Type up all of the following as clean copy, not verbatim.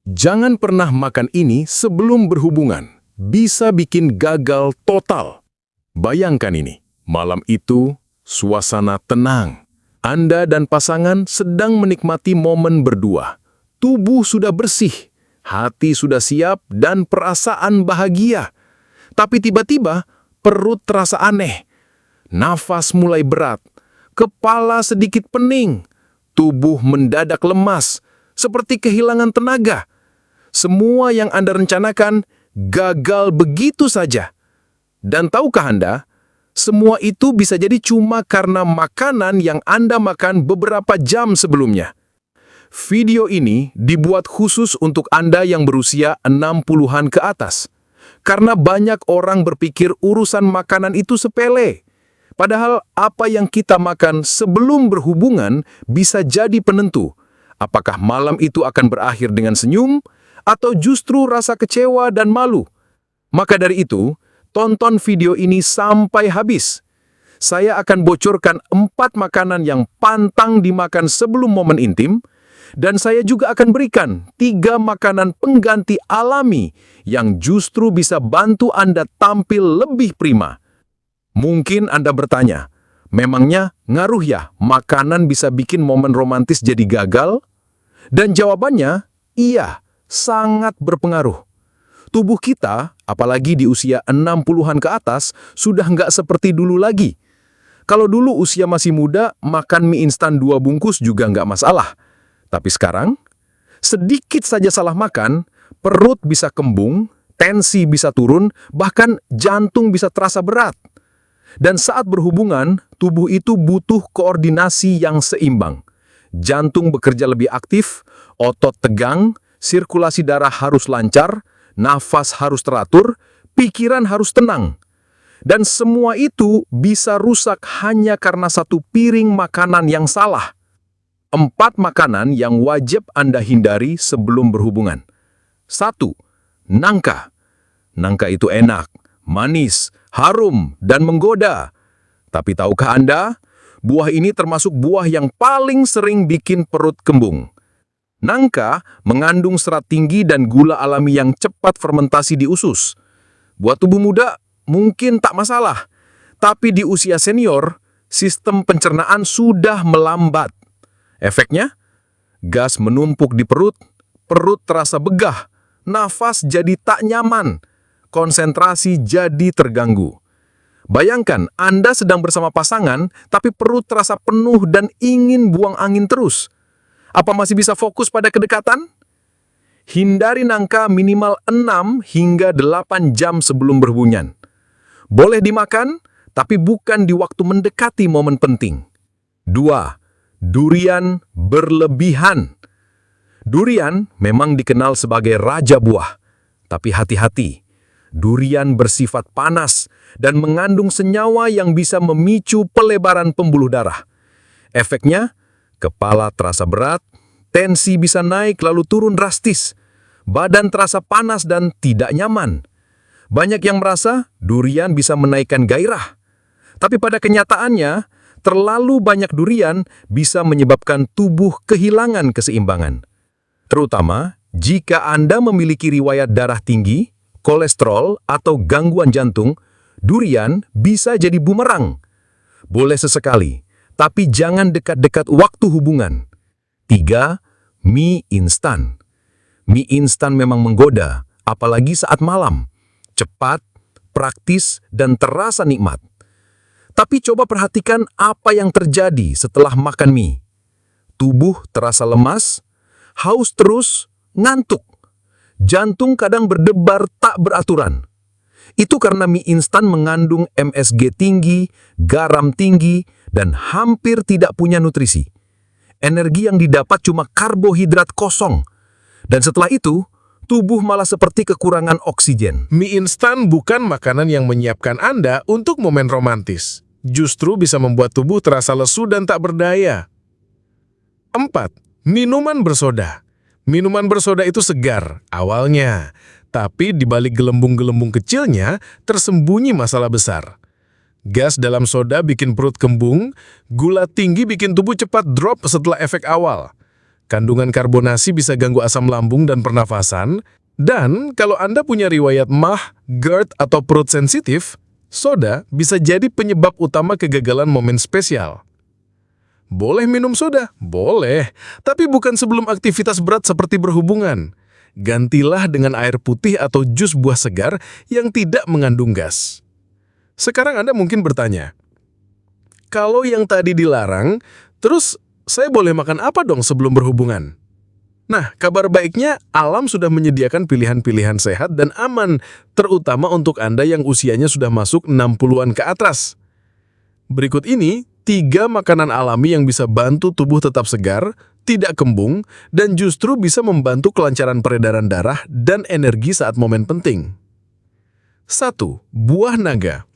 Jangan pernah makan ini sebelum berhubungan. Bisa bikin gagal total. Bayangkan ini, malam itu, suasana tenang. Anda dan pasangan sedang menikmati momen berdua. Tubuh sudah bersih, hati sudah siap, dan perasaan bahagia. Tapi tiba-tiba, perut terasa aneh. Nafas mulai berat, kepala sedikit pening, tubuh mendadak lemas, seperti kehilangan tenaga. Semua yang Anda rencanakan gagal begitu saja. Dan tahukah Anda, semua itu bisa jadi cuma karena makanan yang Anda makan beberapa jam sebelumnya. Video ini dibuat khusus untuk Anda yang berusia 60-an ke atas. Karena banyak orang berpikir urusan makanan itu sepele. Padahal apa yang kita makan sebelum berhubungan bisa jadi penentu. Apakah malam itu akan berakhir dengan senyum, atau justru rasa kecewa dan malu? Maka dari itu, tonton video ini sampai habis. Saya akan bocorkan 4 makanan yang pantang dimakan sebelum momen intim, dan saya juga akan berikan 3 makanan pengganti alami yang justru bisa bantu Anda tampil lebih prima. Mungkin Anda bertanya, memangnya ngaruh ya makanan bisa bikin momen romantis jadi gagal? Dan jawabannya, iya, sangat berpengaruh. Tubuh kita, apalagi di usia 60-an ke atas, sudah nggak seperti dulu lagi. Kalau dulu usia masih muda, makan mie instan 2 bungkus juga nggak masalah. Tapi sekarang, sedikit saja salah makan, perut bisa kembung, tensi bisa turun, bahkan jantung bisa terasa berat. Dan saat berhubungan, tubuh itu butuh koordinasi yang seimbang. Jantung bekerja lebih aktif, otot tegang, sirkulasi darah harus lancar, nafas harus teratur, pikiran harus tenang. Dan semua itu bisa rusak hanya karena 1 piring makanan yang salah. 4 makanan yang wajib Anda hindari sebelum berhubungan. 1. Nangka. Nangka itu enak, manis, harum, dan menggoda. Tapi tahukah Anda, buah ini termasuk buah yang paling sering bikin perut kembung. Nangka mengandung serat tinggi dan gula alami yang cepat fermentasi di usus. Buat tubuh muda, mungkin tak masalah. Tapi di usia senior, sistem pencernaan sudah melambat. Efeknya, gas menumpuk di perut terasa begah, nafas jadi tak nyaman, konsentrasi jadi terganggu. Bayangkan, Anda sedang bersama pasangan, tapi perut terasa penuh dan ingin buang angin terus. Apa masih bisa fokus pada kedekatan? Hindari nangka minimal 6 hingga 8 jam sebelum berhubungan. Boleh dimakan, tapi bukan di waktu mendekati momen penting. 2. Durian berlebihan. Durian memang dikenal sebagai raja buah, tapi hati-hati. Durian bersifat panas dan mengandung senyawa yang bisa memicu pelebaran pembuluh darah. Efeknya, kepala terasa berat, tensi bisa naik lalu turun drastis, badan terasa panas dan tidak nyaman. Banyak yang merasa durian bisa menaikkan gairah. Tapi pada kenyataannya, terlalu banyak durian bisa menyebabkan tubuh kehilangan keseimbangan. Terutama jika Anda memiliki riwayat darah tinggi, kolesterol, atau gangguan jantung, durian bisa jadi bumerang. Boleh sesekali, tapi jangan dekat-dekat waktu hubungan. 3. Mie instan. Mie instan memang menggoda, apalagi saat malam. Cepat, praktis, dan terasa nikmat. Tapi coba perhatikan apa yang terjadi setelah makan mie. Tubuh terasa lemas, haus terus, ngantuk. Jantung kadang berdebar tak beraturan. Itu karena mie instan mengandung MSG tinggi, garam tinggi, dan hampir tidak punya nutrisi. Energi yang didapat cuma karbohidrat kosong. Dan setelah itu, tubuh malah seperti kekurangan oksigen. Mie instan bukan makanan yang menyiapkan Anda untuk momen romantis. Justru bisa membuat tubuh terasa lesu dan tak berdaya. 4. Minuman bersoda. Minuman bersoda itu segar awalnya, tapi di balik gelembung-gelembung kecilnya tersembunyi masalah besar. Gas dalam soda bikin perut kembung, gula tinggi bikin tubuh cepat drop setelah efek awal. Kandungan karbonasi bisa ganggu asam lambung dan pernafasan, dan kalau Anda punya riwayat MAH, GERD, atau perut sensitif, soda bisa jadi penyebab utama kegagalan momen spesial. Boleh minum soda? Boleh, tapi bukan sebelum aktivitas berat seperti berhubungan. Gantilah dengan air putih atau jus buah segar yang tidak mengandung gas. Sekarang Anda mungkin bertanya, kalau yang tadi dilarang, terus saya boleh makan apa dong sebelum berhubungan? Nah, kabar baiknya alam sudah menyediakan pilihan-pilihan sehat dan aman, terutama untuk Anda yang usianya sudah masuk 60-an ke atas. Berikut ini 3 makanan alami yang bisa bantu tubuh tetap segar, tidak kembung, dan justru bisa membantu kelancaran peredaran darah dan energi saat momen penting. 1. Buah naga.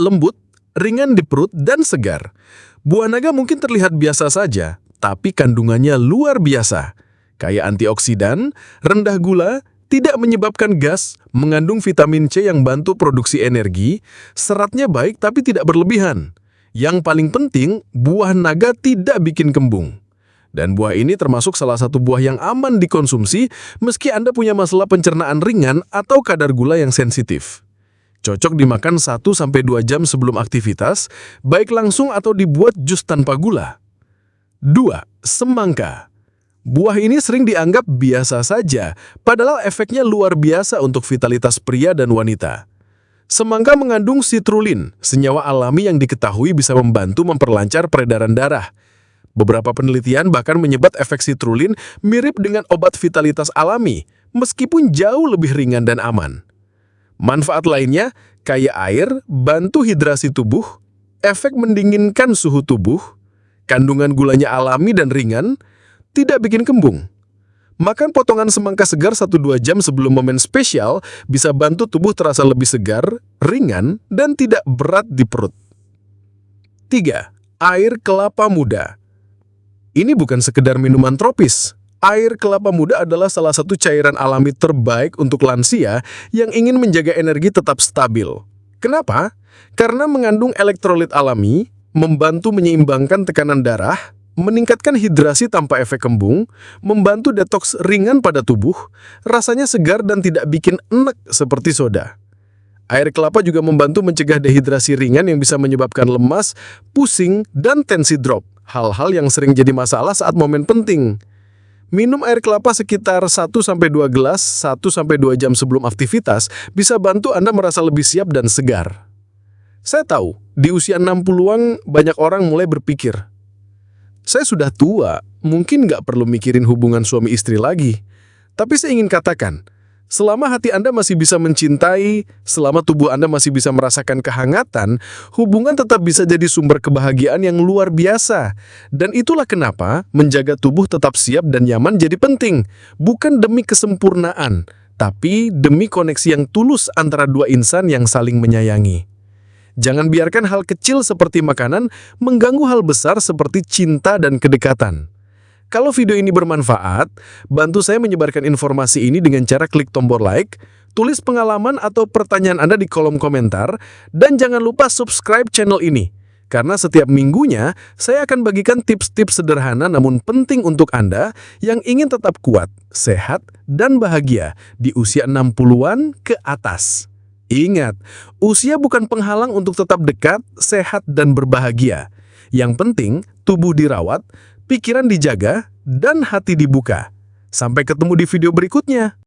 Lembut, ringan di perut, dan segar. Buah naga mungkin terlihat biasa saja, tapi kandungannya luar biasa. Kaya antioksidan, rendah gula, tidak menyebabkan gas, mengandung vitamin C yang bantu produksi energi, seratnya baik tapi tidak berlebihan. Yang paling penting, buah naga tidak bikin kembung. Dan buah ini termasuk salah satu buah yang aman dikonsumsi meski Anda punya masalah pencernaan ringan atau kadar gula yang sensitif. Cocok dimakan 1-2 jam sebelum aktivitas, baik langsung atau dibuat jus tanpa gula. 2. Semangka. Buah ini sering dianggap biasa saja, padahal efeknya luar biasa untuk vitalitas pria dan wanita. Semangka mengandung citrulline, senyawa alami yang diketahui bisa membantu memperlancar peredaran darah. Beberapa penelitian bahkan menyebut efek citrulline mirip dengan obat vitalitas alami, meskipun jauh lebih ringan dan aman. Manfaat lainnya, kaya air, bantu hidrasi tubuh, efek mendinginkan suhu tubuh, kandungan gulanya alami dan ringan, tidak bikin kembung. Makan potongan semangka segar 1-2 jam sebelum momen spesial bisa bantu tubuh terasa lebih segar, ringan, dan tidak berat di perut. 3. Air kelapa muda. Ini bukan sekedar minuman tropis. Air kelapa muda adalah salah satu cairan alami terbaik untuk lansia yang ingin menjaga energi tetap stabil. Kenapa? Karena mengandung elektrolit alami, membantu menyeimbangkan tekanan darah, meningkatkan hidrasi tanpa efek kembung, membantu detoks ringan pada tubuh, rasanya segar dan tidak bikin enek seperti soda. Air kelapa juga membantu mencegah dehidrasi ringan yang bisa menyebabkan lemas, pusing, dan tensi drop, hal-hal yang sering jadi masalah saat momen penting. Minum air kelapa sekitar 1-2 gelas 1-2 jam sebelum aktivitas bisa bantu Anda merasa lebih siap dan segar. Saya tahu, di usia 60-an banyak orang mulai berpikir, saya sudah tua, mungkin nggak perlu mikirin hubungan suami istri lagi. Tapi saya ingin katakan, selama hati Anda masih bisa mencintai, selama tubuh Anda masih bisa merasakan kehangatan, hubungan tetap bisa jadi sumber kebahagiaan yang luar biasa. Dan itulah kenapa menjaga tubuh tetap siap dan nyaman jadi penting. Bukan demi kesempurnaan, tapi demi koneksi yang tulus antara dua insan yang saling menyayangi. Jangan biarkan hal kecil seperti makanan mengganggu hal besar seperti cinta dan kedekatan. Kalau video ini bermanfaat, bantu saya menyebarkan informasi ini dengan cara klik tombol like, tulis pengalaman atau pertanyaan Anda di kolom komentar, dan jangan lupa subscribe channel ini. Karena setiap minggunya, saya akan bagikan tips-tips sederhana namun penting untuk Anda yang ingin tetap kuat, sehat, dan bahagia di usia 60-an ke atas. Ingat, usia bukan penghalang untuk tetap dekat, sehat, dan berbahagia. Yang penting, tubuh dirawat, pikiran dijaga, dan hati dibuka. Sampai ketemu di video berikutnya.